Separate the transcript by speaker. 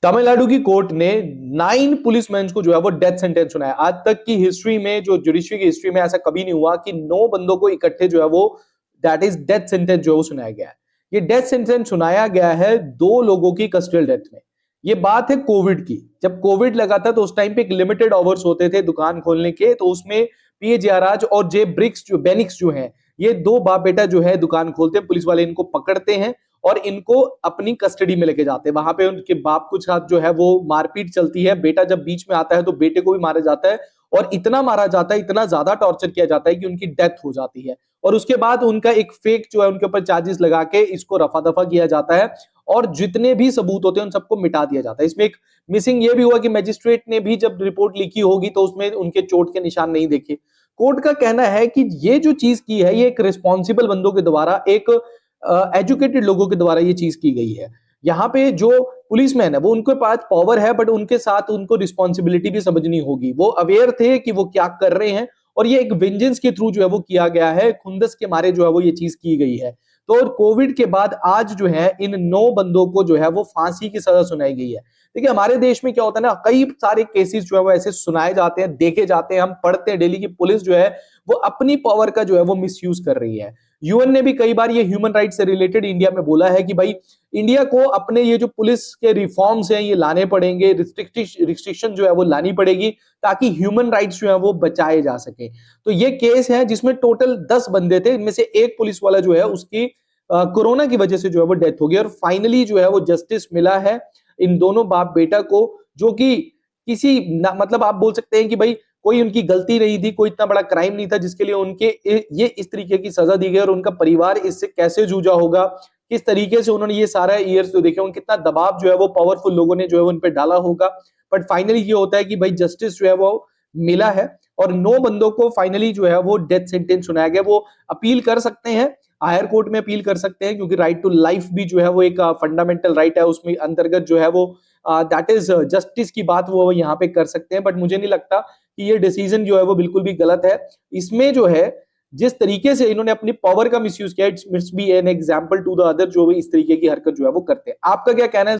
Speaker 1: तमिलनाडु की कोर्ट ने 9 पुलिसमैन को जो है वो डेथ सेंटेंस सुनाया। आज तक की हिस्ट्री में, जो जुडिशरी की हिस्ट्री में, ऐसा कभी नहीं हुआ कि 9 बंदों को इकट्ठे जो है वो दैट इज डेथ सेंटेंस जो है वो सुनाया गया है। ये डेथ सेंटेंस सुनाया गया है 2 लोगों की कस्टोडियल डेथ में। ये बात है कोविड की। जब कोविड लगा था तो उस टाइम पे एक लिमिटेड आवर्स होते थे दुकान खोलने के, तो उसमें पीए जयराज और जे ब्रिक्स जो बेनिक्स जो है, ये 2 बाप बेटा जो है दुकान खोलते हैं, पुलिस वाले इनको पकड़ते हैं और इनको अपनी कस्टडी में लेके जाते हैं। वहां पे उनके बाप के साथ जो है वो मारपीट चलती है। बेटा जब बीच में आता है तो बेटे को भी मारा जाता है, और इतना मारा जाता है, इतना ज्यादा टॉर्चर किया जाता है कि उनकी डेथ हो जाती है। और उसके बाद उनका एक फेक जो है उनके ऊपर चार्जेस लगा के इसको रफा दफा किया जाता है, और जितने भी सबूत होते हैं उन सबको मिटा दिया जाता है। इसमें एक मिसिंग ये भी हुआ कि मैजिस्ट्रेट ने भी जब रिपोर्ट लिखी होगी तो उसमें उनके चोट के निशान नहीं देखे। कोर्ट का कहना है कि ये जो चीज की है ये एक रिस्पॉन्सिबल बंदों के द्वारा, एक एजुकेटेड लोगों के द्वारा ये चीज की गई है। यहाँ पे जो पुलिसमैन है वो, उनके पास पावर है, बट उनके साथ उनको रिस्पॉन्सिबिलिटी भी समझनी होगी। वो अवेयर थे कि वो क्या कर रहे हैं, और ये एक वेंजेंस के थ्रू जो है वो किया गया है, खुंदस के मारे जो है वो ये चीज की गई है। तो कोविड के बाद आज जो है इन 9 बंदों को जो है वो फांसी की सजा सुनाई गई है। देखिए हमारे देश में क्या होता है ना, कई सारे केसेस जो है वो ऐसे सुनाए जाते हैं, देखे जाते हैं, हम पढ़ते हैं डेली की पुलिस जो है वो अपनी पावर का जो है वो मिसयूज कर रही है। यूएन ने भी कई बार ये ह्यूमन राइट से रिलेटेड इंडिया में बोला है कि भाई इंडिया को अपने ये जो पुलिस के रिफॉर्म्स हैं ये लाने पड़ेंगे, रिस्ट्रिक्शन जो है वो लानी पड़ेगी, ताकि ह्यूमन राइट्स जो है वो बचाए जा सके। तो ये केस है जिसमें टोटल 10 बंदे थे, इनमें से एक पुलिस वाला जो है उसकी कोरोना की वजह से जो है वो डेथ हो गई, और फाइनली जो है वो जस्टिस मिला है इन दोनों बाप बेटा को, जो कि किसी मतलब आप बोल सकते हैं कि भाई कोई उनकी गलती नहीं थी, कोई इतना बड़ा क्राइम नहीं था जिसके लिए उनके ये इस तरीके की सजा दी गई, और उनका परिवार इससे कैसे जूझा होगा, किस तरीके से उन्होंने ये सारा ईयर्स जो देखे, कितना दबाव जो है वो पावरफुल लोगों ने जो है उन पर डाला होगा। बट फाइनली ये होता है कि भाई जस्टिस जो है वो मिला है, और 9 बंदों को फाइनली जो है वो डेथ सेंटेंस सुनाया गया। वो अपील कर सकते हैं, हायर कोर्ट में अपील कर सकते हैं, क्योंकि राइट टू लाइफ भी जो है वो एक फंडामेंटल राइट है, उसमें अंतर्गत जो है वो दैट इज जस्टिस की बात वो यहाँ पे कर सकते हैं। बट मुझे नहीं लगता कि ये डिसीजन जो है वो बिल्कुल भी गलत है। इसमें जो है जिस तरीके से इन्होंने अपनी पावर का मिसयूज किया, it's be an example to the other जो भी इस तरीके की हरकत जो है वो करते हैं। आपका क्या कहना है?